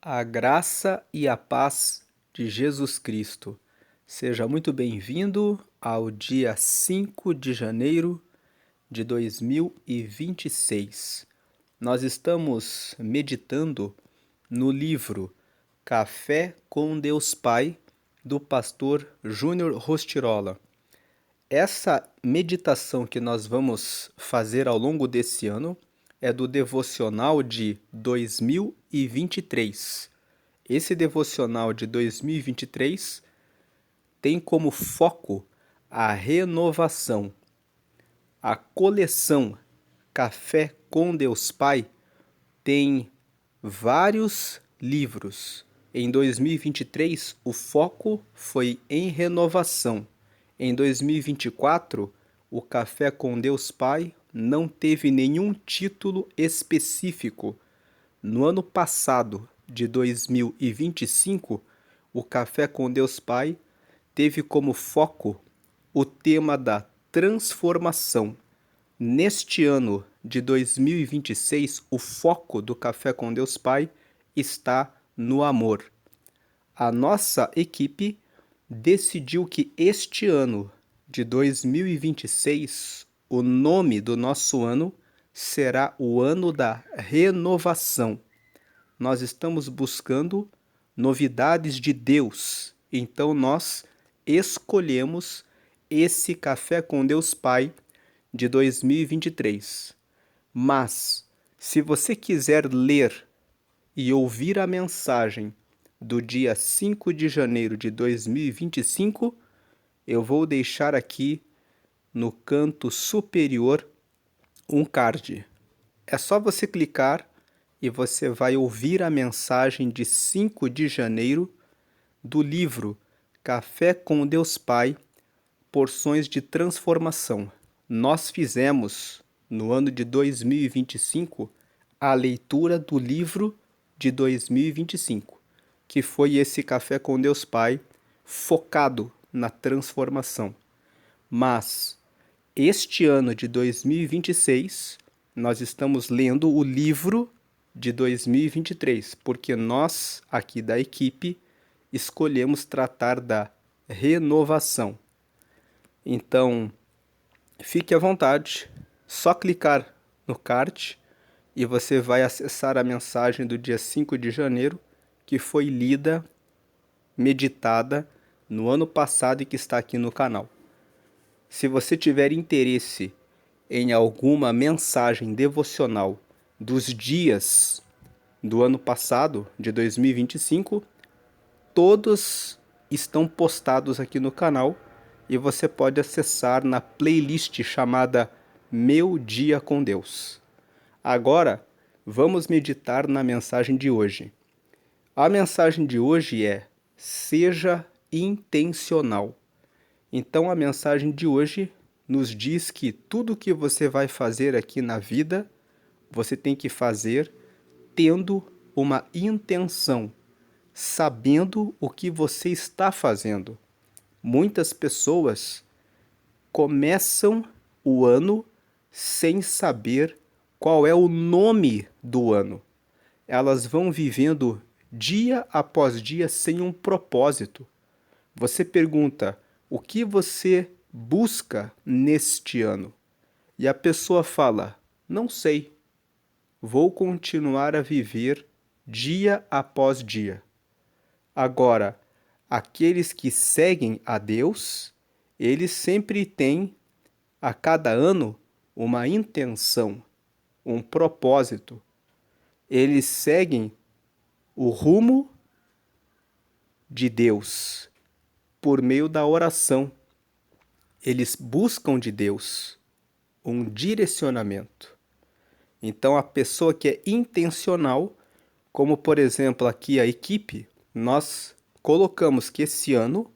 A graça e a paz de Jesus Cristo. Seja muito bem-vindo ao dia 5 de janeiro de 2026. Nós estamos meditando no livro Café com Deus Pai, do pastor Júnior Rostirola. Essa meditação que nós vamos fazer ao longo desse ano é do devocional de 2023. Esse devocional de 2023 tem como foco a renovação. A coleção Café com Deus Pai tem vários livros. Em 2023, o foco foi em renovação. Em 2024, o Café com Deus Pai não teve nenhum título específico. No ano passado, de 2025, o Café com Deus Pai teve como foco o tema da transformação. Neste ano de 2026, o foco do Café com Deus Pai está no amor. A nossa equipe decidiu que este ano de 2026, o nome do nosso ano será o ano da renovação. Nós estamos buscando novidades de Deus, então nós escolhemos esse Café com Deus Pai de 2023. Mas, se você quiser ler e ouvir a mensagem do dia 5 de janeiro de 2025, eu vou deixar aqui no canto superior um card. É só você clicar e você vai ouvir a mensagem de 5 de janeiro do livro Café com Deus Pai, Porções de Transformação. Nós fizemos, no ano de 2025, a leitura do livro de 2025, que foi esse Café com Deus Pai, focado na transformação. Mas, este ano de 2026, nós estamos lendo o livro de 2023, porque nós, aqui da equipe, escolhemos tratar da renovação. Então, fique à vontade, só clicar no card e você vai acessar a mensagem do dia 5 de janeiro, que foi lida, meditada no ano passado e que está aqui no canal. Se você tiver interesse em alguma mensagem devocional dos dias do ano passado, de 2025, todos estão postados aqui no canal e você pode acessar na playlist chamada Meu Dia com Deus. Agora, vamos meditar na mensagem de hoje. A mensagem de hoje é: seja intencional. Então, a mensagem de hoje nos diz que tudo que você vai fazer aqui na vida, você tem que fazer tendo uma intenção, sabendo o que você está fazendo. Muitas pessoas começam o ano sem saber qual é o nome do ano. Elas vão vivendo dia após dia sem um propósito. Você pergunta: o que você busca neste ano? E a pessoa fala: não sei. Vou continuar a viver dia após dia. Agora, aqueles que seguem a Deus, eles sempre têm, a cada ano, uma intenção, um propósito. Eles seguem o rumo de Deus por meio da oração. Eles buscam de Deus um direcionamento. Então, a pessoa que é intencional, como por exemplo aqui a equipe, nós colocamos que esse ano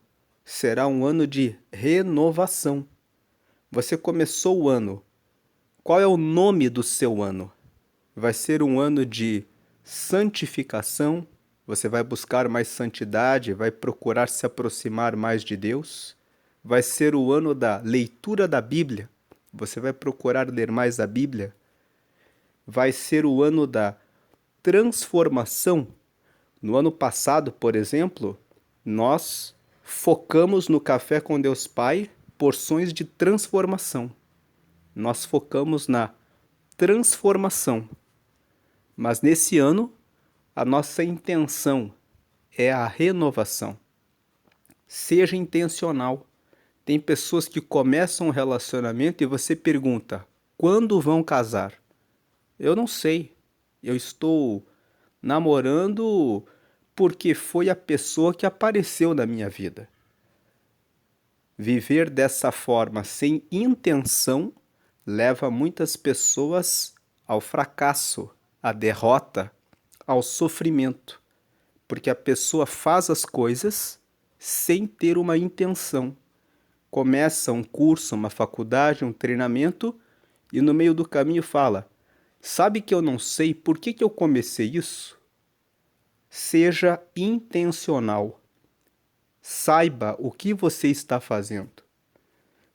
será um ano de renovação. Você começou o ano. Qual é o nome do seu ano? Vai ser um ano de santificação. Você vai buscar mais santidade, vai procurar se aproximar mais de Deus. Vai ser o ano da leitura da Bíblia. Você vai procurar ler mais a Bíblia. Vai ser o ano da transformação. No ano passado, por exemplo, nós focamos no Café com Deus Pai porções de transformação. Nós focamos na transformação. Mas nesse ano, a nossa intenção é a renovação. Seja intencional. Tem pessoas que começam um relacionamento e você pergunta: quando vão casar? Eu não sei. Eu estou namorando porque foi a pessoa que apareceu na minha vida. Viver dessa forma sem intenção leva muitas pessoas ao fracasso, à derrota, ao sofrimento, porque a pessoa faz as coisas sem ter uma intenção. Começa um curso, uma faculdade, um treinamento e no meio do caminho fala: sabe que eu não sei por que eu comecei isso? Seja intencional. Saiba o que você está fazendo.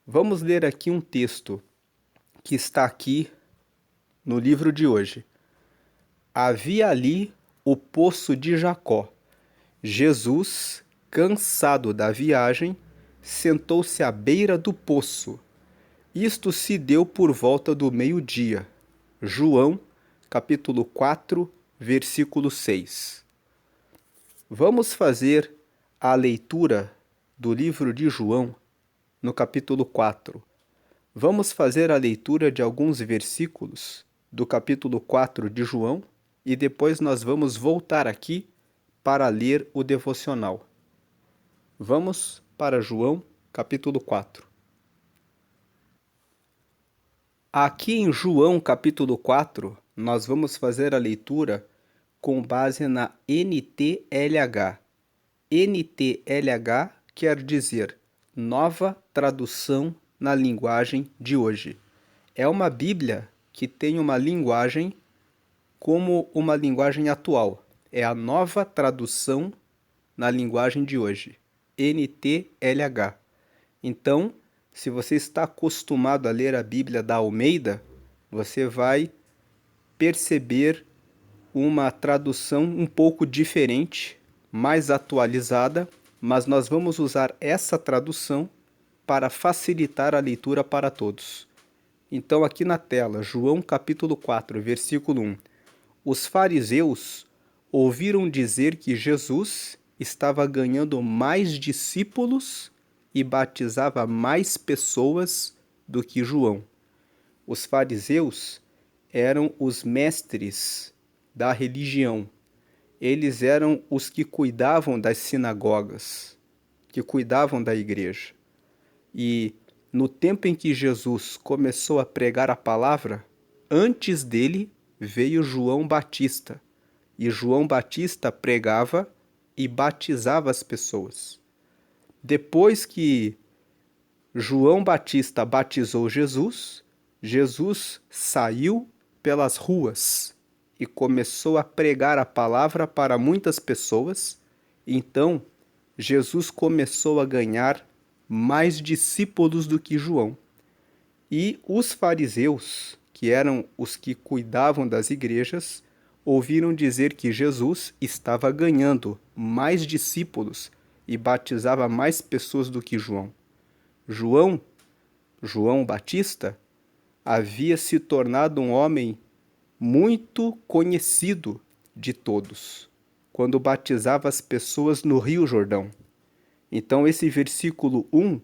Vamos ler aqui um texto que está aqui no livro de hoje. Havia ali o poço de Jacó. Jesus, cansado da viagem, sentou-se à beira do poço. Isto se deu por volta do meio-dia. João, capítulo 4, versículo 6. Vamos fazer a leitura do livro de João, no capítulo 4. Vamos fazer a leitura de alguns versículos do capítulo 4 de João e depois nós vamos voltar aqui para ler o devocional. Vamos para João, capítulo 4. Aqui em João, capítulo 4, nós vamos fazer a leitura com base na NTLH. NTLH quer dizer Nova Tradução na Linguagem de Hoje. É uma Bíblia que tem uma linguagem como uma linguagem atual. É a Nova Tradução na Linguagem de Hoje. NTLH. Então, se você está acostumado a ler a Bíblia da Almeida, você vai perceber uma tradução um pouco diferente, mais atualizada, mas nós vamos usar essa tradução para facilitar a leitura para todos. Então, aqui na tela, João capítulo 4, versículo 1. Os fariseus ouviram dizer que Jesus estava ganhando mais discípulos e batizava mais pessoas do que João. Os fariseus eram os mestres da religião. Eles eram os que cuidavam das sinagogas, que cuidavam da igreja. E no tempo em que Jesus começou a pregar a palavra, antes dele veio João Batista. E João Batista pregava e batizava as pessoas. Depois que João Batista batizou Jesus, Jesus saiu pelas ruas e começou a pregar a palavra para muitas pessoas. Então, Jesus começou a ganhar mais discípulos do que João. E os fariseus, que eram os que cuidavam das igrejas, ouviram dizer que Jesus estava ganhando mais discípulos e batizava mais pessoas do que João. João Batista, havia se tornado um homem muito conhecido de todos, quando batizava as pessoas no Rio Jordão. Então, esse versículo 1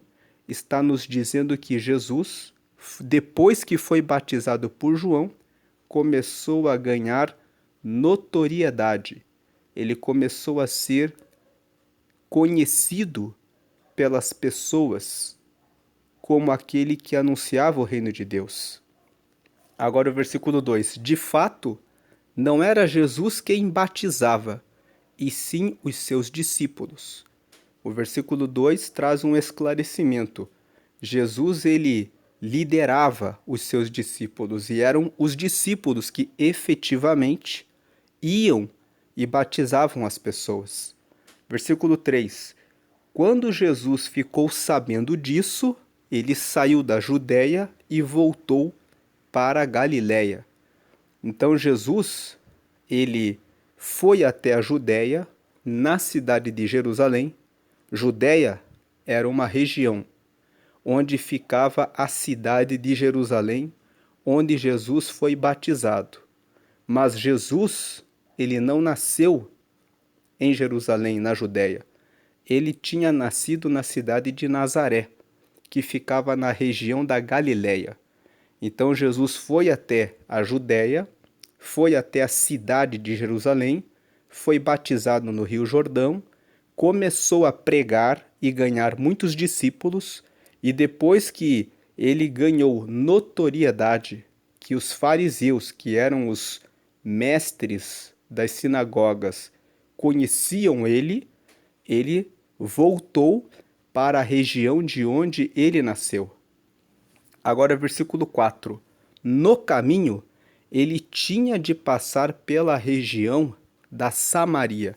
está nos dizendo que Jesus, depois que foi batizado por João, começou a ganhar notoriedade. Ele começou a ser conhecido pelas pessoas como aquele que anunciava o reino de Deus. Agora o versículo 2. De fato, não era Jesus quem batizava, e sim os seus discípulos. O versículo 2 traz um esclarecimento. Jesus, ele liderava os seus discípulos, e eram os discípulos que efetivamente iam e batizavam as pessoas. Versículo 3. Quando Jesus ficou sabendo disso, ele saiu da Judéia e voltou para a Galiléia. Então Jesus, ele foi até a Judéia, na cidade de Jerusalém. Judéia era uma região onde ficava a cidade de Jerusalém, onde Jesus foi batizado. Mas Jesus, ele não nasceu em Jerusalém, na Judéia. Ele tinha nascido na cidade de Nazaré, que ficava na região da Galiléia. Então Jesus foi até a Judéia, foi até a cidade de Jerusalém, foi batizado no Rio Jordão, começou a pregar e ganhar muitos discípulos, e depois que ele ganhou notoriedade, que os fariseus, que eram os mestres das sinagogas, conheciam ele voltou para a região de onde ele nasceu. Agora, versículo 4. No caminho, ele tinha de passar pela região da Samaria.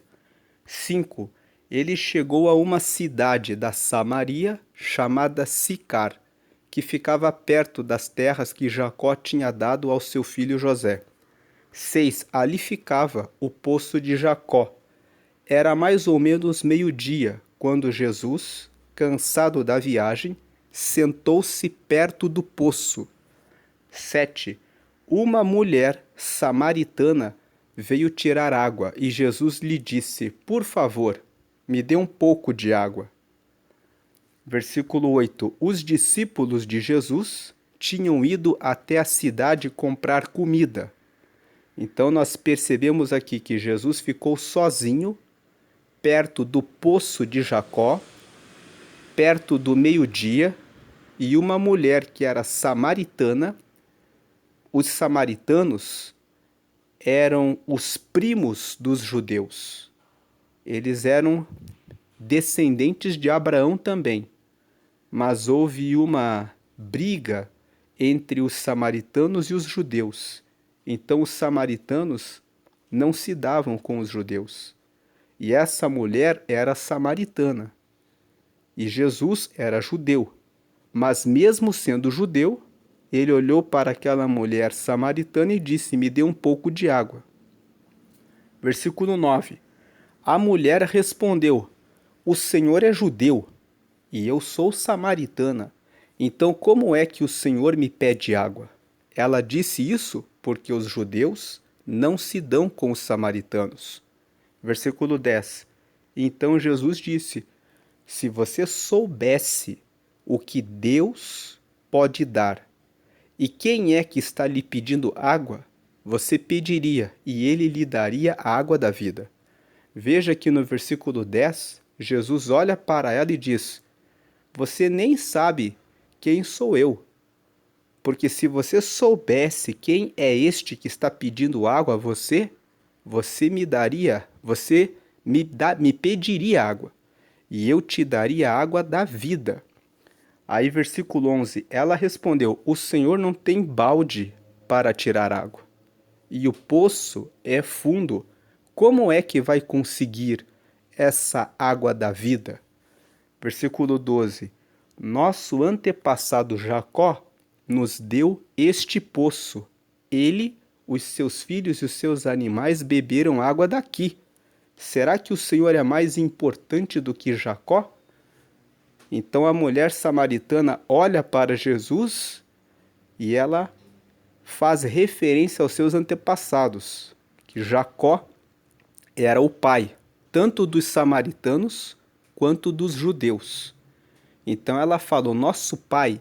5. Ele chegou a uma cidade da Samaria chamada Sicar, que ficava perto das terras que Jacó tinha dado ao seu filho José. 6. Ali ficava o poço de Jacó. Era mais ou menos meio-dia, quando Jesus, cansado da viagem, sentou-se perto do poço. 7. Uma mulher samaritana veio tirar água e Jesus lhe disse: Por favor, me dê um pouco de água. Versículo 8. Os discípulos de Jesus tinham ido até a cidade comprar comida. Então nós percebemos aqui que Jesus ficou sozinho, perto do poço de Jacó, perto do meio-dia, e uma mulher que era samaritana. Os samaritanos eram os primos dos judeus. Eles eram descendentes de Abraão também, mas houve uma briga entre os samaritanos e os judeus. Então os samaritanos não se davam com os judeus. E essa mulher era samaritana. E Jesus era judeu. Mas mesmo sendo judeu, ele olhou para aquela mulher samaritana e disse: Me dê um pouco de água. Versículo 9. A mulher respondeu: O Senhor é judeu e eu sou samaritana. Então como é que o Senhor me pede água? Ela disse isso porque os judeus não se dão com os samaritanos. Versículo 10. Então Jesus disse: Se você soubesse o que Deus pode dar, e quem é que está lhe pedindo água, você pediria e ele lhe daria a água da vida. Veja que no versículo 10, Jesus olha para ela e diz: Você nem sabe quem sou eu. Porque se você soubesse quem é este que está pedindo água a você, você me pediria água, e eu te daria a água da vida. Aí versículo 11, ela respondeu: O Senhor não tem balde para tirar água, e o poço é fundo. Como é que vai conseguir essa água da vida? Versículo 12, nosso antepassado Jacó nos deu este poço. Ele, os seus filhos e os seus animais beberam água daqui. Será que o Senhor é mais importante do que Jacó? Então a mulher samaritana olha para Jesus e ela faz referência aos seus antepassados, que Jacó era o pai, tanto dos samaritanos quanto dos judeus. Então ela fala: o nosso pai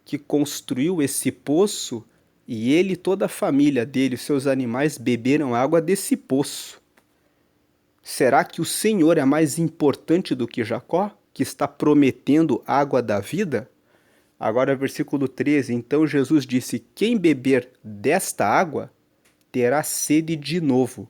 que construiu esse poço, e ele e toda a família dele, seus animais, beberam água desse poço. Será que o Senhor é mais importante do que Jacó, que está prometendo água da vida? Agora, versículo 13, então Jesus disse: Quem beber desta água terá sede de novo.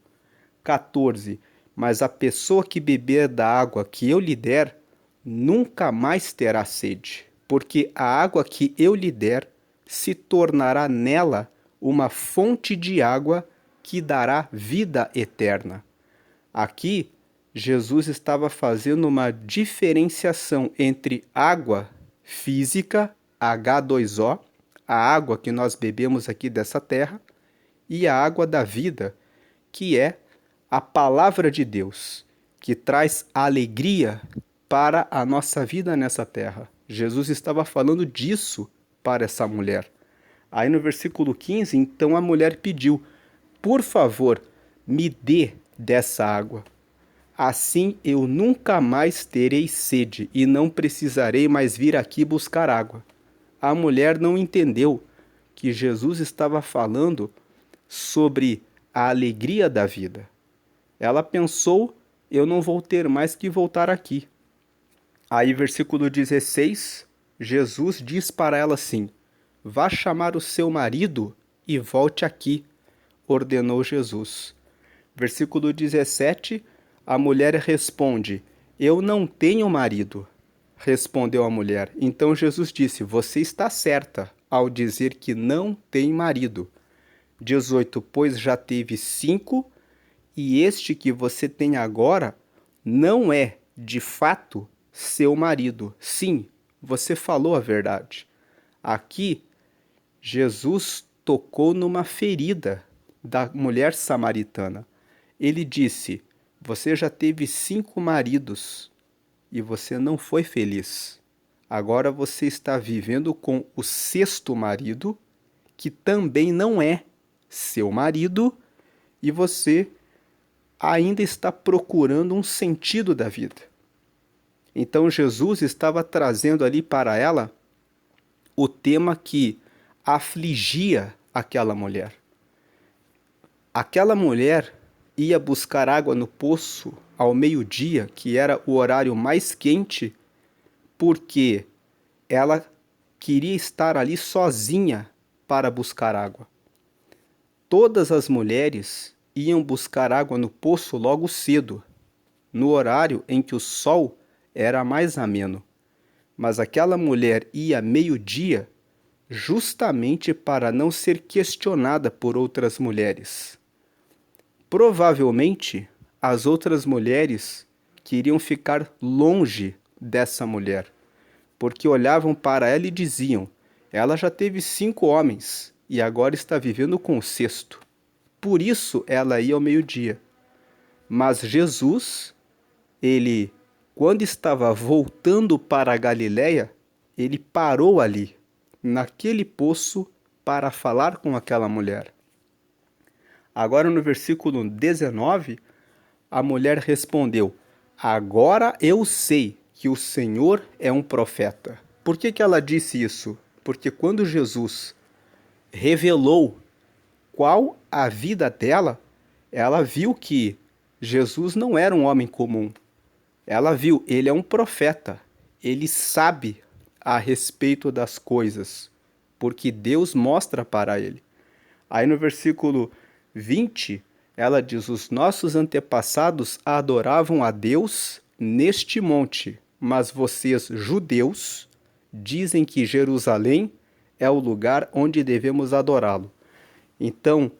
14, mas a pessoa que beber da água que eu lhe der, nunca mais terá sede, porque a água que eu lhe der se tornará nela uma fonte de água que dará vida eterna. Aqui, Jesus estava fazendo uma diferenciação entre água física, H2O, a água que nós bebemos aqui dessa terra, e a água da vida, que é a palavra de Deus, que traz alegria para a nossa vida nessa terra. Jesus estava falando disso para essa mulher. Aí no versículo 15, então a mulher pediu: por favor, me dê dessa água. Assim eu nunca mais terei sede e não precisarei mais vir aqui buscar água. A mulher não entendeu que Jesus estava falando sobre a alegria da vida. Ela pensou: eu não vou ter mais que voltar aqui. Aí, versículo 16, Jesus diz para ela assim: vá chamar o seu marido e volte aqui, ordenou Jesus. Versículo 17, a mulher responde: eu não tenho marido. Respondeu a mulher. Então Jesus disse: você está certa ao dizer que não tem marido. 18, pois já teve 5, e este que você tem agora não é, de fato, seu marido. Sim, você falou a verdade. Aqui, Jesus tocou numa ferida da mulher samaritana. Ele disse: você já teve 5 maridos e você não foi feliz. Agora você está vivendo com o 6º marido, que também não é seu marido, e você ainda está procurando um sentido da vida. Então Jesus estava trazendo ali para ela o tema que afligia aquela mulher. Aquela mulher ia buscar água no poço ao meio-dia, que era o horário mais quente, porque ela queria estar ali sozinha para buscar água. Todas as mulheres iam buscar água no poço logo cedo, no horário em que o sol era mais ameno. Mas aquela mulher ia meio-dia justamente para não ser questionada por outras mulheres. Provavelmente, as outras mulheres queriam ficar longe dessa mulher, porque olhavam para ela e diziam: ela já teve 5 homens e agora está vivendo com o 6º. Por isso ela ia ao meio-dia. Mas Jesus, ele, quando estava voltando para a Galileia, ele parou ali, naquele poço, para falar com aquela mulher. Agora no versículo 19, a mulher respondeu: agora eu sei que o Senhor é um profeta. Por que ela disse isso? Porque quando Jesus revelou qual a vida dela, ela viu que Jesus não era um homem comum. Ela viu, ele é um profeta. Ele sabe a respeito das coisas, porque Deus mostra para ele. Aí no versículo 20, ela diz: os nossos antepassados adoravam a Deus neste monte, mas vocês, judeus, dizem que Jerusalém é o lugar onde devemos adorá-lo. Então,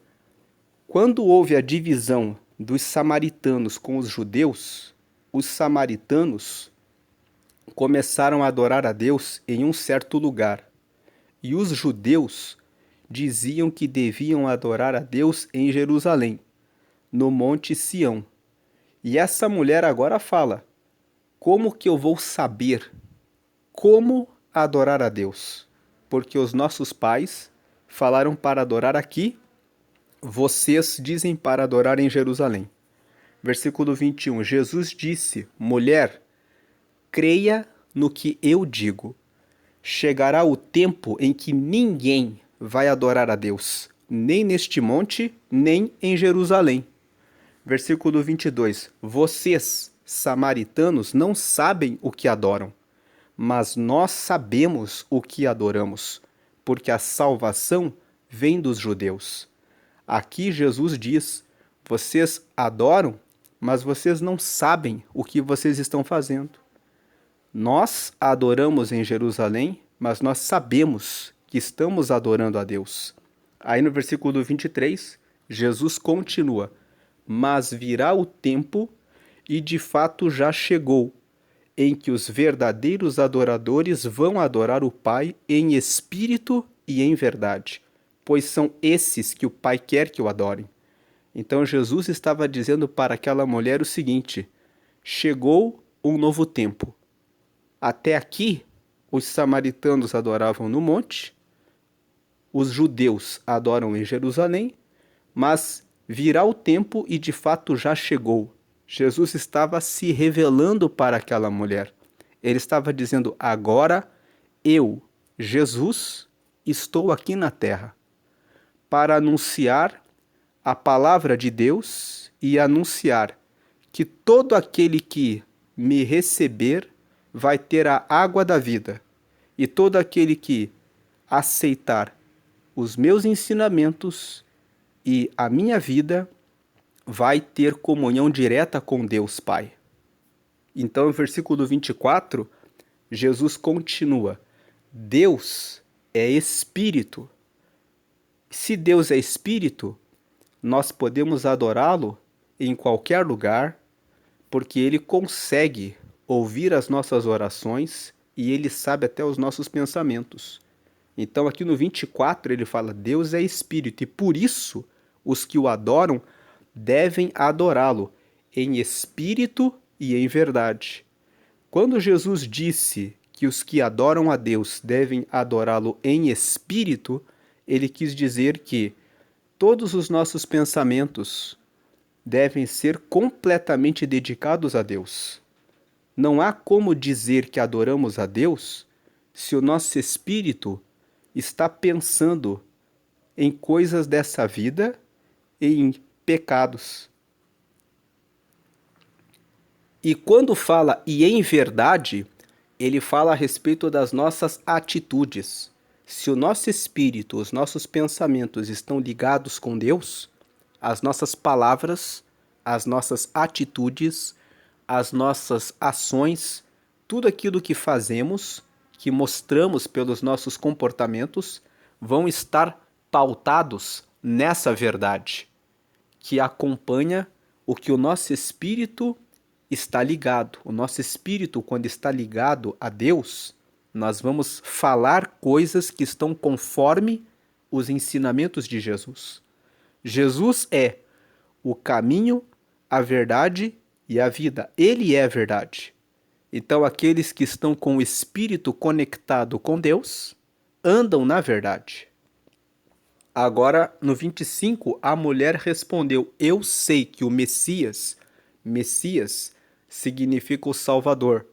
quando houve a divisão dos samaritanos com os judeus, os samaritanos começaram a adorar a Deus em um certo lugar, e os judeus diziam que deviam adorar a Deus em Jerusalém, no Monte Sião. E essa mulher agora fala: como que eu vou saber como adorar a Deus? Porque os nossos pais falaram para adorar aqui, vocês dizem para adorar em Jerusalém. Versículo 21, Jesus disse: mulher, creia no que eu digo. Chegará o tempo em que ninguém vai adorar a Deus, nem neste monte, nem em Jerusalém. Versículo 22, vocês, samaritanos, não sabem o que adoram, mas nós sabemos o que adoramos, porque a salvação vem dos judeus. Aqui Jesus diz: vocês adoram, mas vocês não sabem o que vocês estão fazendo. Nós adoramos em Jerusalém, mas nós sabemos que estamos adorando a Deus. Aí no versículo 23, Jesus continua: mas virá o tempo, e de fato já chegou, em que os verdadeiros adoradores vão adorar o Pai em espírito e em verdade, pois são esses que o Pai quer que o adorem. Então Jesus estava dizendo para aquela mulher o seguinte: chegou um novo tempo. Até aqui, os samaritanos adoravam no monte, os judeus adoram em Jerusalém, mas virá o tempo e de fato já chegou. Jesus estava se revelando para aquela mulher. Ele estava dizendo: agora eu, Jesus, estou aqui na terra para anunciar a palavra de Deus e anunciar que todo aquele que me receber vai ter a água da vida, e todo aquele que aceitar os meus ensinamentos e a minha vida vai ter comunhão direta com Deus Pai. Então, no versículo 24, Jesus continua: Deus é Espírito. Se Deus é Espírito, nós podemos adorá-lo em qualquer lugar, porque ele consegue ouvir as nossas orações e ele sabe até os nossos pensamentos. Então, aqui no 24, ele fala: Deus é Espírito, e por isso os que o adoram devem adorá-lo em espírito e em verdade. Quando Jesus disse que os que adoram a Deus devem adorá-lo em espírito, ele quis dizer que todos os nossos pensamentos devem ser completamente dedicados a Deus. Não há como dizer que adoramos a Deus se o nosso espírito está pensando em coisas dessa vida e em pecados. E quando fala e em verdade, ele fala a respeito das nossas atitudes. Se o nosso espírito, os nossos pensamentos estão ligados com Deus, as nossas palavras, as nossas atitudes, as nossas ações, tudo aquilo que fazemos, que mostramos pelos nossos comportamentos, vão estar pautados nessa verdade, que acompanha o que o nosso espírito está ligado. O nosso espírito, quando está ligado a Deus, nós vamos falar coisas que estão conforme os ensinamentos de Jesus. Jesus é o caminho, a verdade e a vida. Ele é a verdade. Então, aqueles que estão com o espírito conectado com Deus andam na verdade. Agora, no 25, a mulher respondeu: eu sei que o Messias significa o Salvador.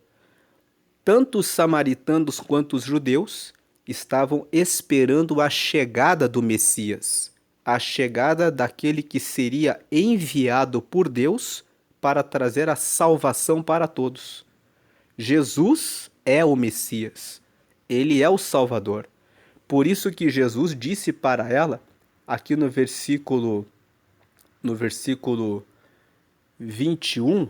Tanto os samaritanos quanto os judeus estavam esperando a chegada do Messias, a chegada daquele que seria enviado por Deus para trazer a salvação para todos. Jesus é o Messias, ele é o Salvador. Por isso que Jesus disse para ela, aqui no versículo 21,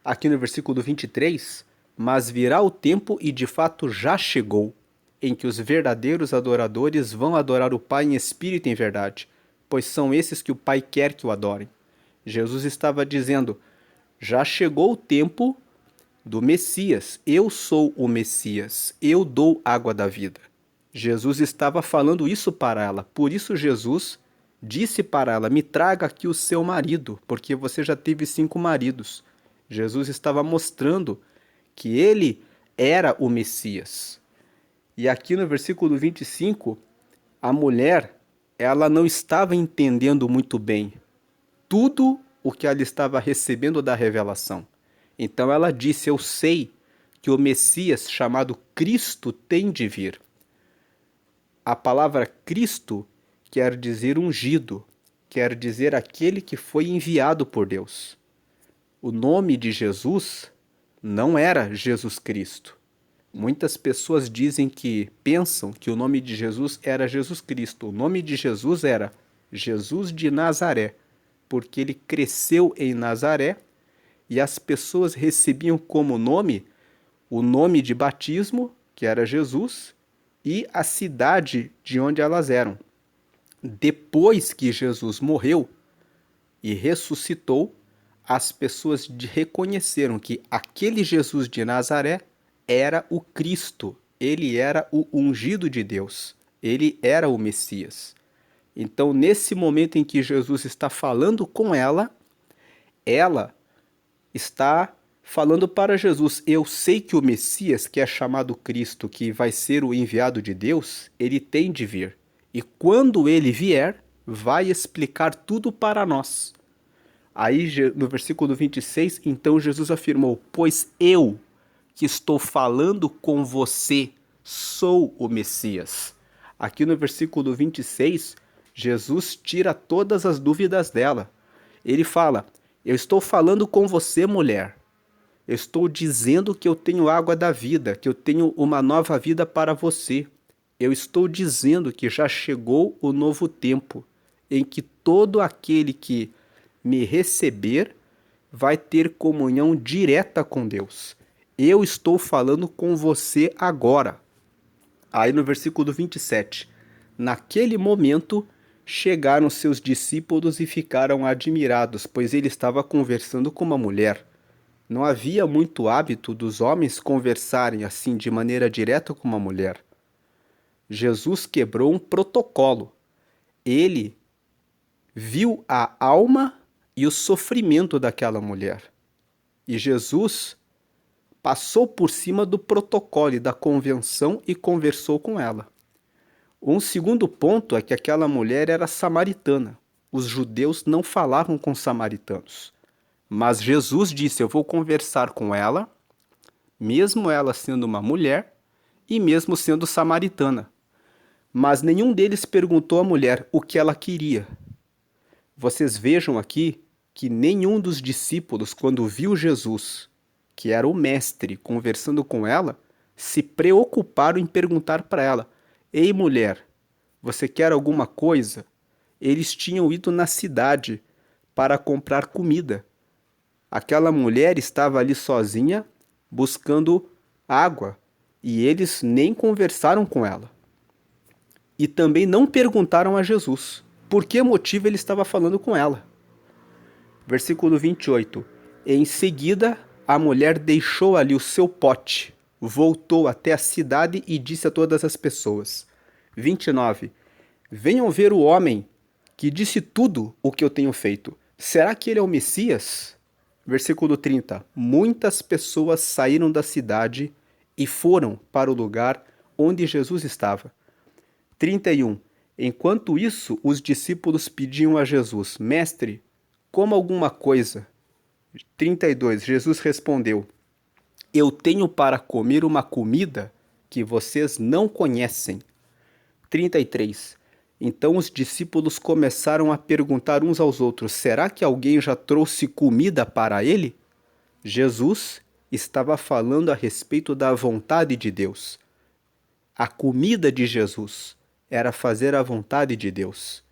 aqui no versículo 23, mas virá o tempo e de fato já chegou, em que os verdadeiros adoradores vão adorar o Pai em espírito e em verdade, pois são esses que o Pai quer que o adorem. Jesus estava dizendo: já chegou o tempo do Messias, eu sou o Messias, eu dou água da vida. Jesus estava falando isso para ela, por isso Jesus disse para ela: me traga aqui o seu marido, porque você já teve 5 maridos. Jesus estava mostrando que ele era o Messias. E aqui no versículo 25, a mulher, ela não estava entendendo muito bem tudo o que ela estava recebendo da revelação. Então ela disse: eu sei que o Messias chamado Cristo tem de vir. A palavra Cristo quer dizer ungido, quer dizer aquele que foi enviado por Deus. O nome de Jesus não era Jesus Cristo. Muitas pessoas pensam que o nome de Jesus era Jesus Cristo. O nome de Jesus era Jesus de Nazaré, porque ele cresceu em Nazaré e as pessoas recebiam como nome o nome de batismo, que era Jesus, e a cidade de onde elas eram. Depois que Jesus morreu e ressuscitou, as pessoas reconheceram que aquele Jesus de Nazaré era o Cristo, ele era o ungido de Deus, ele era o Messias. Então, nesse momento em que Jesus está falando com ela está falando para Jesus: eu sei que o Messias, que é chamado Cristo, que vai ser o enviado de Deus, ele tem de vir. E quando ele vier, vai explicar tudo para nós. Aí no versículo 26, então Jesus afirmou: pois eu que estou falando com você sou o Messias. Aqui no versículo 26, Jesus tira todas as dúvidas dela. Ele fala: eu estou falando com você, mulher. Eu estou dizendo que eu tenho água da vida, que eu tenho uma nova vida para você. Eu estou dizendo que já chegou o novo tempo, em que todo aquele que me receber vai ter comunhão direta com Deus. Eu estou falando com você agora. Aí no versículo 27, naquele momento chegaram seus discípulos e ficaram admirados, pois ele estava conversando com uma mulher. Não havia muito hábito dos homens conversarem assim de maneira direta com uma mulher. Jesus quebrou um protocolo. Ele viu a alma e o sofrimento daquela mulher. E Jesus passou por cima do protocolo e da convenção e conversou com ela. Um segundo ponto é que aquela mulher era samaritana. Os judeus não falavam com samaritanos. Mas Jesus disse: eu vou conversar com ela, mesmo ela sendo uma mulher e mesmo sendo samaritana. Mas nenhum deles perguntou à mulher o que ela queria. Vocês vejam aqui que nenhum dos discípulos, quando viu Jesus, que era o mestre, conversando com ela, se preocuparam em perguntar para ela: ei, mulher, você quer alguma coisa? Eles tinham ido na cidade para comprar comida. Aquela mulher estava ali sozinha, buscando água, e eles nem conversaram com ela. E também não perguntaram a Jesus por que motivo ele estava falando com ela. Versículo 28. Em seguida, a mulher deixou ali o seu pote, voltou até a cidade e disse a todas as pessoas. 29. Venham ver o homem que disse tudo o que eu tenho feito. Será que ele é o Messias? Versículo 30. Muitas pessoas saíram da cidade e foram para o lugar onde Jesus estava. 31. Enquanto isso, os discípulos pediam a Jesus: Mestre, coma alguma coisa. 32. Jesus respondeu: eu tenho para comer uma comida que vocês não conhecem. 33. Então os discípulos começaram a perguntar uns aos outros: será que alguém já trouxe comida para ele? Jesus estava falando a respeito da vontade de Deus. A comida de Jesus era fazer a vontade de Deus.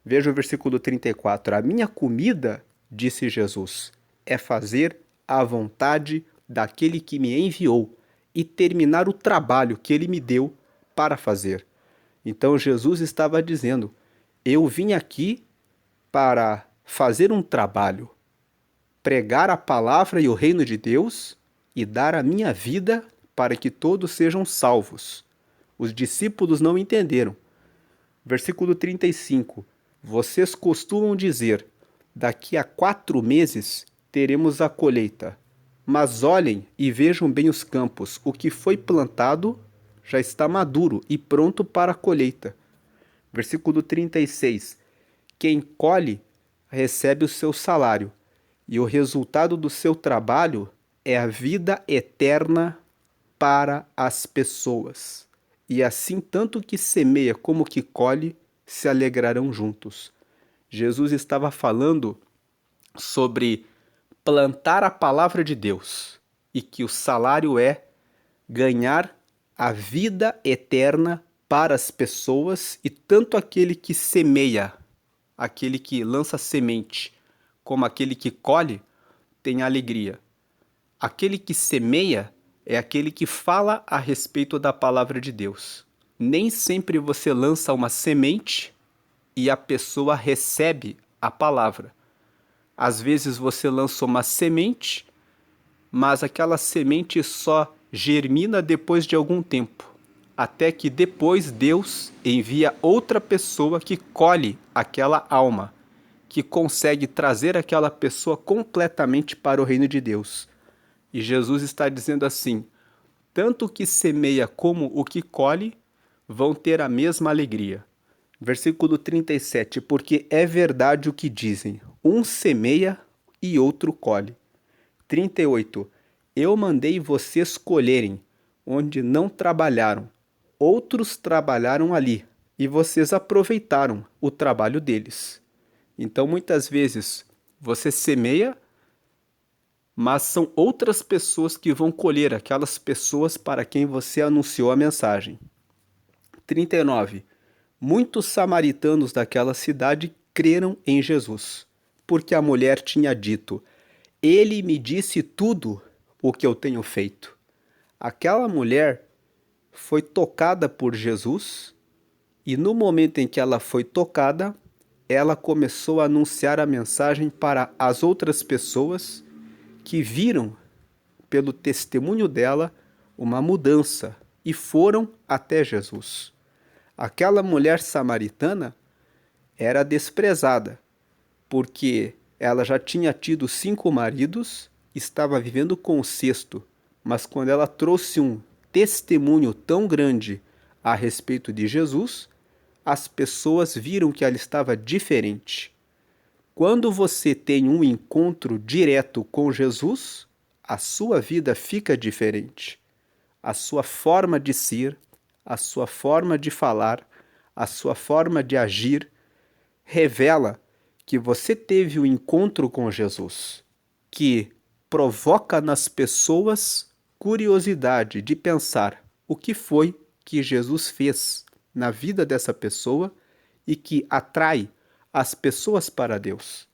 Veja o versículo 34. A minha comida, disse Jesus, é fazer a vontade daquele que me enviou e terminar o trabalho que ele me deu para fazer. Então Jesus estava dizendo: eu vim aqui para fazer um trabalho, pregar a palavra e o reino de Deus e dar a minha vida para que todos sejam salvos. Os discípulos não entenderam. Versículo 35. Vocês costumam dizer: daqui a 4 meses teremos a colheita. Mas olhem e vejam bem os campos. O que foi plantado já está maduro e pronto para a colheita. Versículo 36. Quem colhe recebe o seu salário, e o resultado do seu trabalho é a vida eterna para as pessoas. E assim tanto que semeia como que colhe se alegrarão juntos. Jesus estava falando sobre plantar a palavra de Deus e que o salário é ganhar a vida eterna para as pessoas, e tanto aquele que semeia, aquele que lança semente, como aquele que colhe, tem alegria. Aquele que semeia é aquele que fala a respeito da palavra de Deus. Nem sempre você lança uma semente e a pessoa recebe a palavra. Às vezes você lança uma semente, mas aquela semente só germina depois de algum tempo. até que depois Deus envia outra pessoa que colhe aquela alma, que consegue trazer aquela pessoa completamente para o reino de Deus. E Jesus está dizendo assim: tanto o que semeia como o que colhe vão ter a mesma alegria. Versículo 37, porque é verdade o que dizem, um semeia e outro colhe. 38, eu mandei vocês colherem onde não trabalharam, outros trabalharam ali, e vocês aproveitaram o trabalho deles. Então, muitas vezes, você semeia, mas são outras pessoas que vão colher aquelas pessoas para quem você anunciou a mensagem. 39. Muitos samaritanos daquela cidade creram em Jesus, porque a mulher tinha dito: ele me disse tudo o que eu tenho feito. Aquela mulher foi tocada por Jesus e no momento em que ela foi tocada, ela começou a anunciar a mensagem para as outras pessoas que viram, pelo testemunho dela, uma mudança e foram até Jesus. Aquela mulher samaritana era desprezada, porque ela já tinha tido 5 maridos, estava vivendo com o sexto, mas quando ela trouxe um testemunho tão grande a respeito de Jesus, as pessoas viram que ela estava diferente. Quando você tem um encontro direto com Jesus, a sua vida fica diferente. A sua forma de ser, a sua forma de falar, a sua forma de agir revela que você teve um encontro com Jesus, que provoca nas pessoas curiosidade de pensar o que foi que Jesus fez na vida dessa pessoa e que atrai as pessoas para Deus.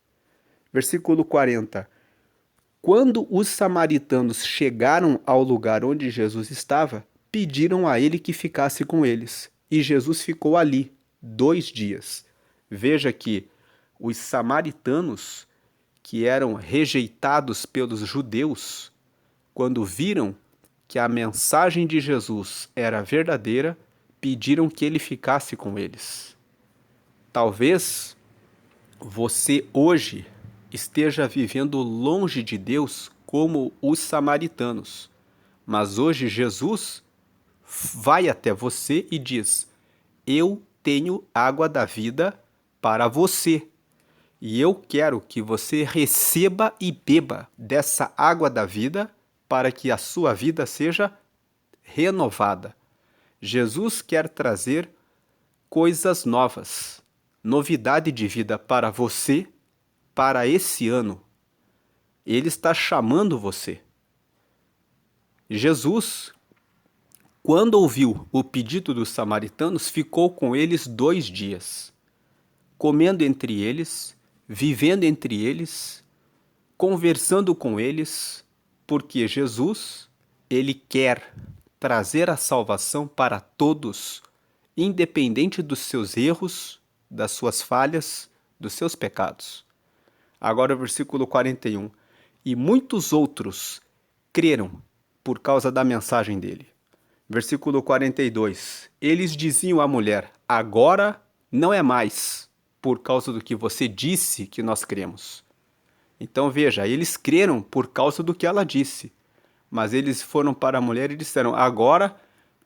Versículo 40. Quando os samaritanos chegaram ao lugar onde Jesus estava, pediram a ele que ficasse com eles, e Jesus ficou ali 2 dias. Veja que os samaritanos, que eram rejeitados pelos judeus, quando viram que a mensagem de Jesus era verdadeira, pediram que ele ficasse com eles. Talvez você hoje esteja vivendo longe de Deus como os samaritanos, mas hoje Jesus vai até você e diz: eu tenho água da vida para você. E eu quero que você receba e beba dessa água da vida para que a sua vida seja renovada. Jesus quer trazer coisas novas, novidade de vida para você, para esse ano. Ele está chamando você. Jesus, quando ouviu o pedido dos samaritanos, ficou com eles 2 dias, comendo entre eles, vivendo entre eles, conversando com eles, porque Jesus, ele quer trazer a salvação para todos, independente dos seus erros, das suas falhas, dos seus pecados. Agora o versículo 41. E muitos outros creram por causa da mensagem dele. Versículo 42. Eles diziam à mulher: agora não é mais por causa do que você disse que nós cremos. Então veja, eles creram por causa do que ela disse. Mas eles foram para a mulher e disseram: agora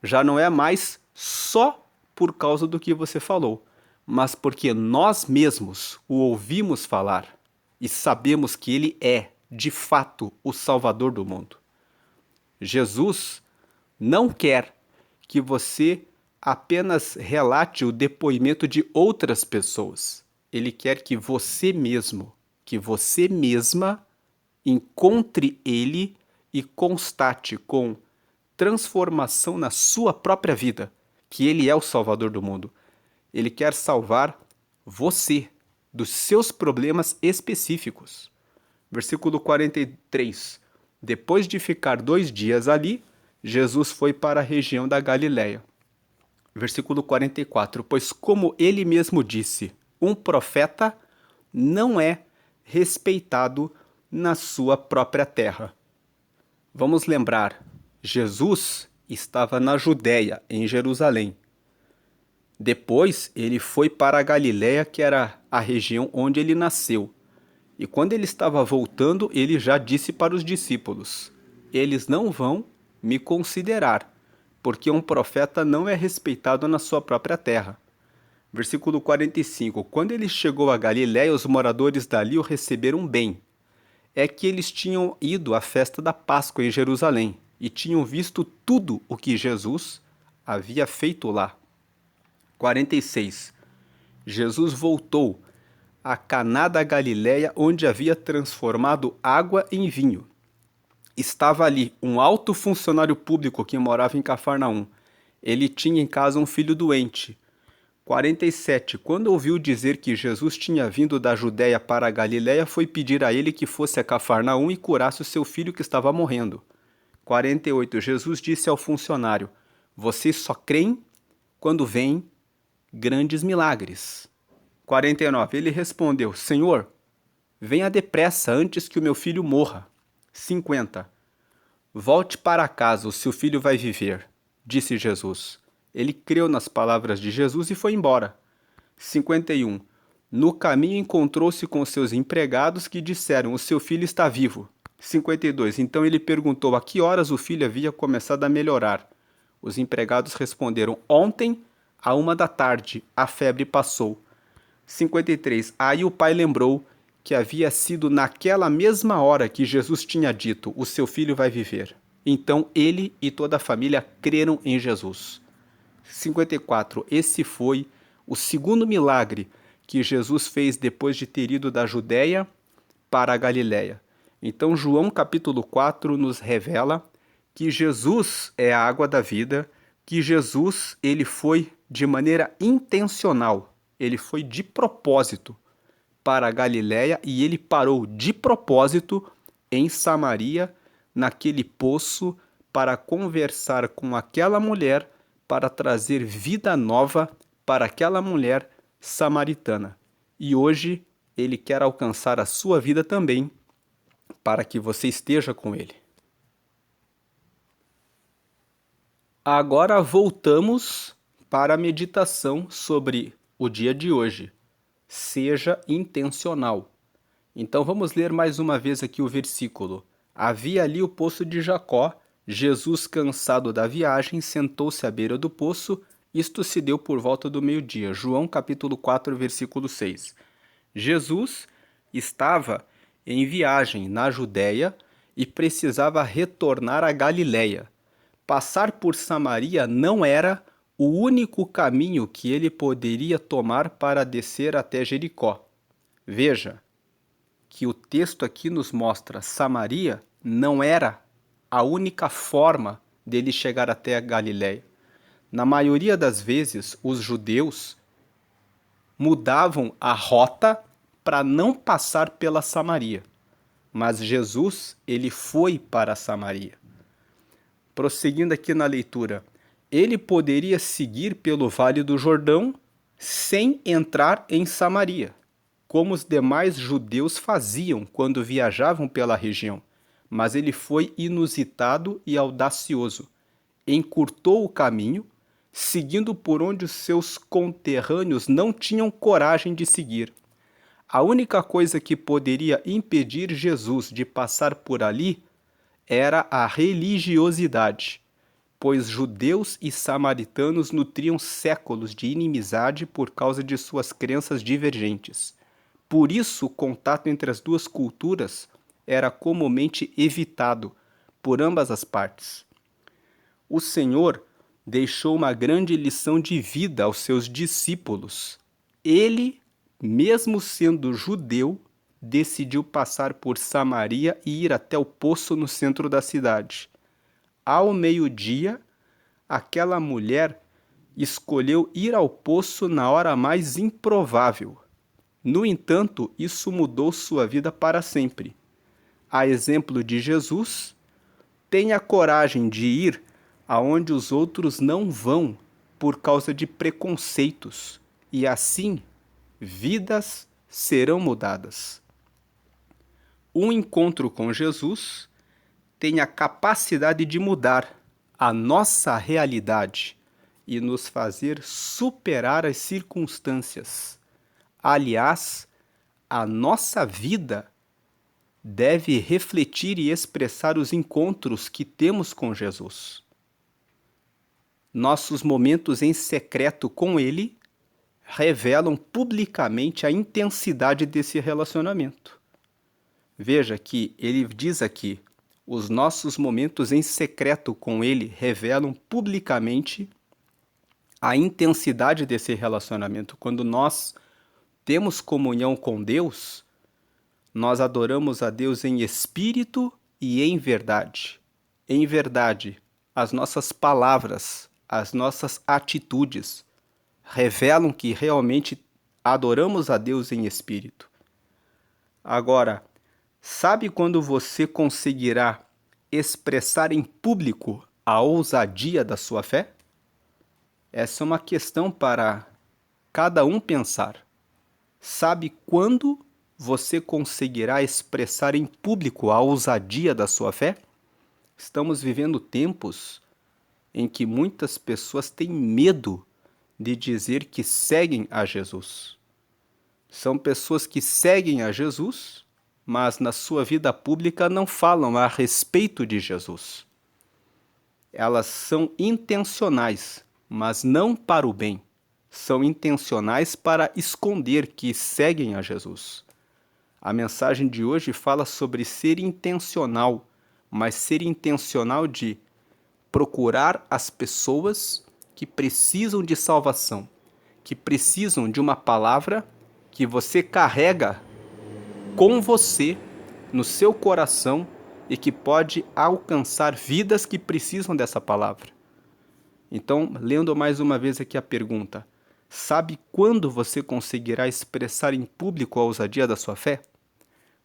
já não é mais só por causa do que você falou, mas porque nós mesmos o ouvimos falar e sabemos que ele é, de fato, o Salvador do mundo. Jesus não quer que você apenas relate o depoimento de outras pessoas. Ele quer que você mesmo, que você mesma encontre ele e constate com transformação na sua própria vida que ele é o Salvador do mundo. Ele quer salvar você dos seus problemas específicos. Versículo 43. Depois de ficar 2 dias ali, Jesus foi para a região da Galiléia. Versículo 44. Pois como ele mesmo disse, um profeta não é respeitado na sua própria terra. Vamos lembrar, Jesus estava na Judéia, em Jerusalém. Depois ele foi para a Galiléia, que era a região onde ele nasceu. E quando ele estava voltando, ele já disse para os discípulos: eles não vão me considerar, porque um profeta não é respeitado na sua própria terra. Versículo 45. Quando ele chegou a Galiléia, os moradores dali o receberam bem. É que eles tinham ido à festa da Páscoa em Jerusalém e tinham visto tudo o que Jesus havia feito lá. 46. Jesus voltou a Caná da Galiléia, onde havia transformado água em vinho. Estava ali um alto funcionário público que morava em Cafarnaum. Ele tinha em casa um filho doente. 47. Quando ouviu dizer que Jesus tinha vindo da Judéia para a Galiléia, foi pedir a ele que fosse a Cafarnaum e curasse o seu filho que estava morrendo. 48. Jesus disse ao funcionário: vocês só creem quando veem grandes milagres. 49. Ele respondeu: Senhor, venha depressa antes que o meu filho morra. 50. Volte para casa, o seu filho vai viver, disse Jesus. Ele creu nas palavras de Jesus e foi embora. 51. No caminho encontrou-se com seus empregados que disseram: o seu filho está vivo. 52. Então ele perguntou a que horas o filho havia começado a melhorar. Os empregados responderam: ontem, à 1 da tarde, a febre passou. 53. Aí o pai lembrou que havia sido naquela mesma hora que Jesus tinha dito: o seu filho vai viver. Então ele e toda a família creram em Jesus. 54. Esse foi o segundo milagre que Jesus fez depois de ter ido da Judéia para a Galiléia. Então João capítulo 4 nos revela que Jesus é a água da vida, que Jesus ele foi de maneira intencional, ele foi de propósito para a Galiléia e ele parou de propósito em Samaria, naquele poço, para conversar com aquela mulher, para trazer vida nova para aquela mulher samaritana. E hoje ele quer alcançar a sua vida também, para que você esteja com ele. Agora voltamos para a meditação sobre o dia de hoje. Seja intencional. Então vamos ler mais uma vez aqui o versículo. Havia ali o poço de Jacó. Jesus, cansado da viagem, sentou-se à beira do poço. Isto se deu por volta do meio-dia. João capítulo 4, versículo 6. Jesus estava em viagem na Judéia e precisava retornar à Galiléia. Passar por Samaria não era o único caminho que ele poderia tomar para descer até Jericó. Veja que o texto aqui nos mostra Samaria não era a única forma dele chegar até a Galiléia. Na maioria das vezes, os judeus mudavam a rota para não passar pela Samaria. Mas Jesus, ele foi para Samaria. Prosseguindo aqui na leitura, ele poderia seguir pelo Vale do Jordão sem entrar em Samaria, como os demais judeus faziam quando viajavam pela região. Mas ele foi inusitado e audacioso. Encurtou o caminho, seguindo por onde os seus conterrâneos não tinham coragem de seguir. A única coisa que poderia impedir Jesus de passar por ali era a religiosidade, pois judeus e samaritanos nutriam séculos de inimizade por causa de suas crenças divergentes. Por isso, o contato entre as duas culturas era comumente evitado por ambas as partes. O Senhor deixou uma grande lição de vida aos seus discípulos. Ele, mesmo sendo judeu, decidiu passar por Samaria e ir até o poço no centro da cidade. Ao meio-dia, aquela mulher escolheu ir ao poço na hora mais improvável. No entanto, isso mudou sua vida para sempre. A exemplo de Jesus, tenha coragem de ir aonde os outros não vão por causa de preconceitos, e assim vidas serão mudadas. Um encontro com Jesus tem a capacidade de mudar a nossa realidade e nos fazer superar as circunstâncias. Aliás, a nossa vida deve refletir e expressar os encontros que temos com Jesus. Nossos momentos em secreto com Ele revelam publicamente a intensidade desse relacionamento. Veja que ele diz aqui, os nossos momentos em secreto com Ele revelam publicamente a intensidade desse relacionamento. Quando nós temos comunhão com Deus, nós adoramos a Deus em espírito e em verdade. Em verdade, as nossas palavras, as nossas atitudes revelam que realmente adoramos a Deus em espírito. Agora, sabe quando você conseguirá expressar em público a ousadia da sua fé? Essa é uma questão para cada um pensar. Sabe quando você conseguirá expressar em público a ousadia da sua fé? Estamos vivendo tempos em que muitas pessoas têm medo de dizer que seguem a Jesus. São pessoas que seguem a Jesus, mas na sua vida pública não falam a respeito de Jesus. Elas são intencionais, mas não para o bem. São intencionais para esconder que seguem a Jesus. A mensagem de hoje fala sobre ser intencional, mas ser intencional de procurar as pessoas que precisam de salvação, que precisam de uma palavra que você carrega com você, no seu coração, e que pode alcançar vidas que precisam dessa palavra. Então, lendo mais uma vez aqui a pergunta, sabe quando você conseguirá expressar em público a ousadia da sua fé?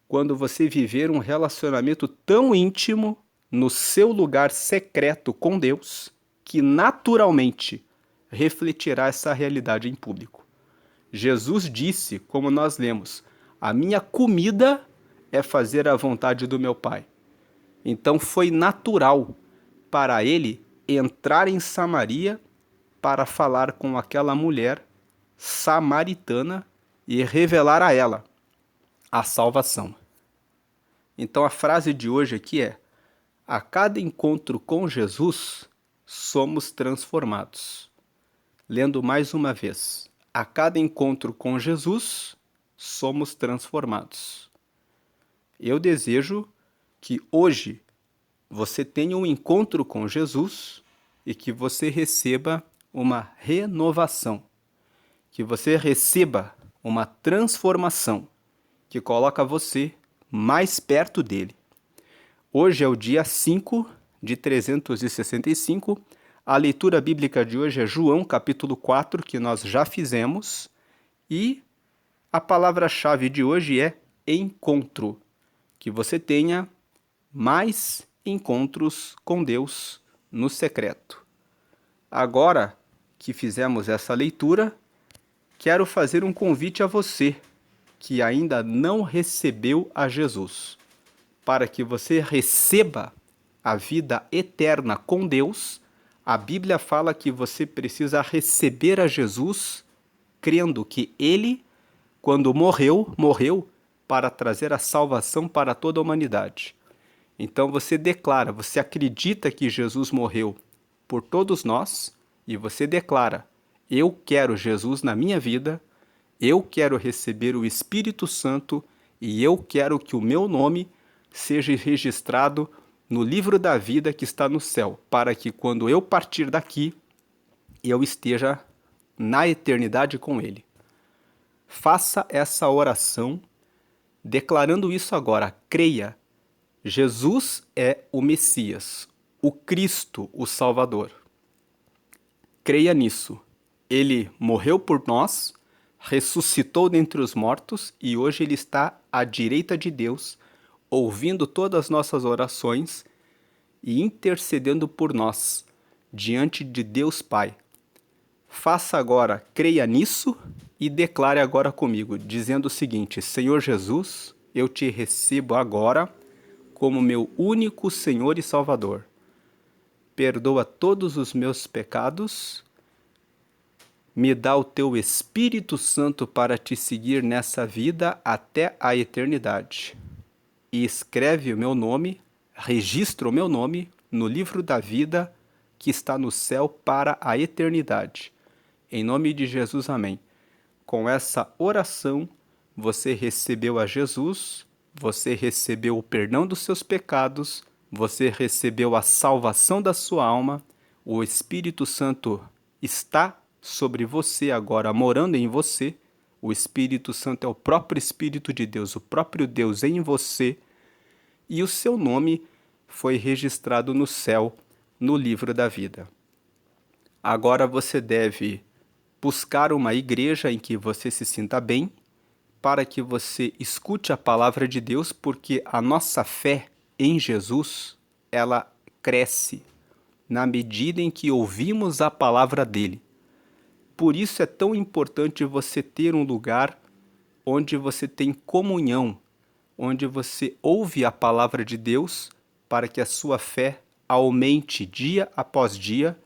Quando você viver um relacionamento tão íntimo no seu lugar secreto com Deus, que naturalmente refletirá essa realidade em público. Jesus disse, como nós lemos, a minha comida é fazer a vontade do meu Pai. Então foi natural para ele entrar em Samaria para falar com aquela mulher samaritana e revelar a ela a salvação. Então a frase de hoje aqui é: a cada encontro com Jesus, somos transformados. Lendo mais uma vez, a cada encontro com Jesus, somos transformados. Eu desejo que hoje você tenha um encontro com Jesus e que você receba uma renovação, que você receba uma transformação que coloca você mais perto dele. Hoje é o dia 5 de 365. A leitura bíblica de hoje é João, capítulo 4, que nós já fizemos. E a palavra-chave de hoje é encontro. Que você tenha mais encontros com Deus no secreto. Agora que fizemos essa leitura, quero fazer um convite a você que ainda não recebeu a Jesus, para que você receba a vida eterna com Deus. A Bíblia fala que você precisa receber a Jesus, crendo que Ele, quando morreu, morreu para trazer a salvação para toda a humanidade. Então você declara, você acredita que Jesus morreu por todos nós e você declara: eu quero Jesus na minha vida, eu quero receber o Espírito Santo e eu quero que o meu nome seja registrado no livro da vida que está no céu, para que quando eu partir daqui, eu esteja na eternidade com Ele. Faça essa oração declarando isso agora. Creia, Jesus é o Messias, o Cristo, o Salvador. Creia nisso. Ele morreu por nós, ressuscitou dentre os mortos e hoje ele está à direita de Deus, ouvindo todas as nossas orações e intercedendo por nós, diante de Deus Pai. Faça agora, creia nisso e declare agora comigo, dizendo o seguinte: Senhor Jesus, eu te recebo agora como meu único Senhor e Salvador. perdoa todos os meus pecados, me dá o teu Espírito Santo para te seguir nessa vida até a eternidade. E escreve o meu nome, registra o meu nome no livro da vida que está no céu para a eternidade. Em nome de Jesus, amém. Com essa oração, você recebeu a Jesus, você recebeu o perdão dos seus pecados, você recebeu a salvação da sua alma, o Espírito Santo está sobre você agora, morando em você. O Espírito Santo é o próprio Espírito de Deus, o próprio Deus em você, e o seu nome foi registrado no céu, no livro da vida. Agora você deve buscar uma igreja em que você se sinta bem, para que você escute a palavra de Deus, porque a nossa fé em Jesus, ela cresce na medida em que ouvimos a palavra dele. Por isso é tão importante você ter um lugar onde você tem comunhão, onde você ouve a palavra de Deus, para que a sua fé aumente dia após dia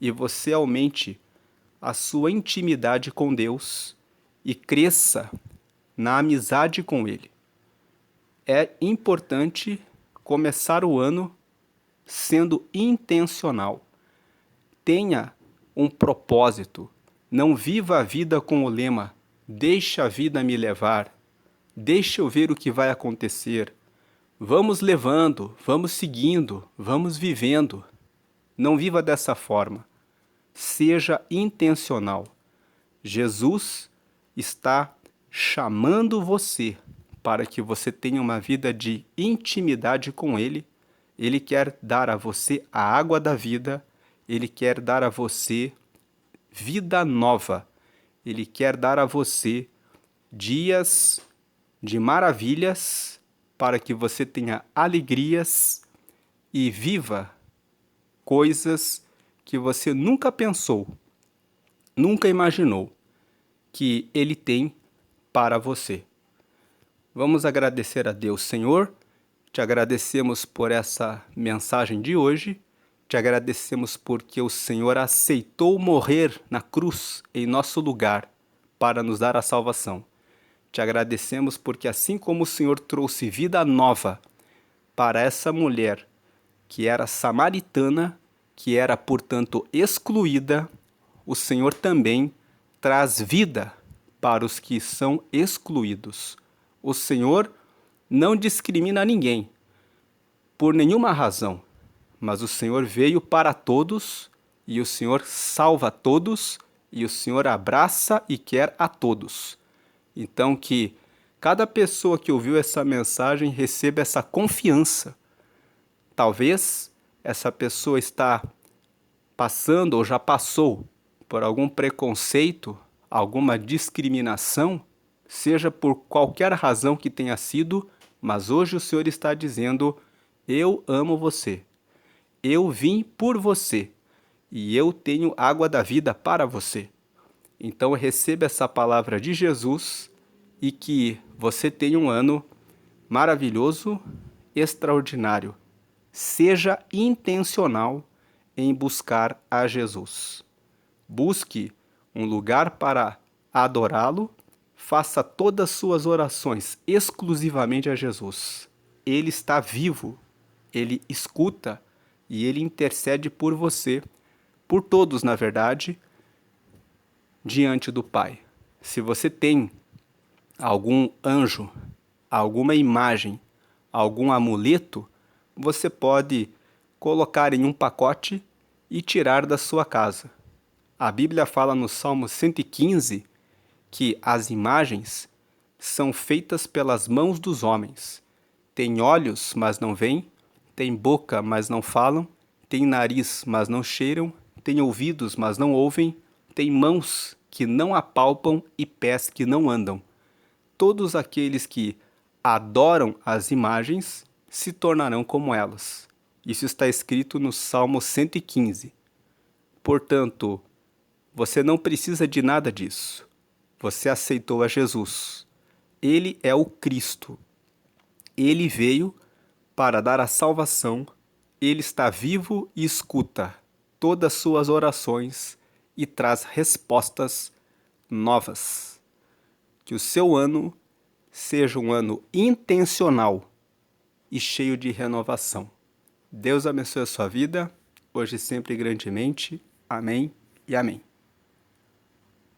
e você aumente a sua intimidade com Deus e cresça na amizade com Ele. É importante começar o ano sendo intencional. Tenha um propósito. Não viva a vida com o lema, deixa a vida me levar, deixa eu ver o que vai acontecer. Vamos levando, vamos seguindo, vamos vivendo. Não viva dessa forma. Seja intencional. Jesus está chamando você para que você tenha uma vida de intimidade com Ele. Ele quer dar a você a água da vida, Ele quer dar a você vida nova, Ele quer dar a você dias de maravilhas para que você tenha alegrias e viva coisas que você nunca pensou, nunca imaginou que Ele tem para você. Vamos agradecer a Deus, Senhor. Te agradecemos por essa mensagem de hoje. Te agradecemos porque o Senhor aceitou morrer na cruz em nosso lugar para nos dar a salvação. Te agradecemos porque assim como o Senhor trouxe vida nova para essa mulher que era samaritana, que era, portanto, excluída, o Senhor também traz vida para os que são excluídos. O Senhor não discrimina ninguém, por nenhuma razão, mas o Senhor veio para todos, e o Senhor salva todos, e o Senhor abraça e quer a todos. Então que cada pessoa que ouviu essa mensagem receba essa confiança. Talvez essa pessoa está passando ou já passou por algum preconceito, alguma discriminação, seja por qualquer razão que tenha sido, mas hoje o Senhor está dizendo: eu amo você, eu vim por você e eu tenho água da vida para você. Então receba essa palavra de Jesus e que você tenha um ano maravilhoso, extraordinário. Seja intencional em buscar a Jesus. Busque um lugar para adorá-lo, faça todas as suas orações exclusivamente a Jesus. Ele está vivo, ele escuta e ele intercede por você, por todos, na verdade, diante do Pai. Se você tem algum anjo, alguma imagem, algum amuleto, você pode colocar em um pacote e tirar da sua casa. A Bíblia fala no Salmo 115 que as imagens são feitas pelas mãos dos homens. Tem olhos, mas não veem, tem boca, mas não falam, tem nariz, mas não cheiram, tem ouvidos, mas não ouvem, tem mãos que não apalpam e pés que não andam. Todos aqueles que adoram as imagens se tornarão como elas. Isso está escrito no Salmo 115. Portanto, você não precisa de nada disso. Você aceitou a Jesus. Ele é o Cristo. Ele veio para dar a salvação Ele está vivo e escuta todas suas orações e traz respostas novas. Que o seu ano seja um ano intencional e cheio de renovação. Deus abençoe a sua vida, hoje e sempre grandemente. Amém e amém.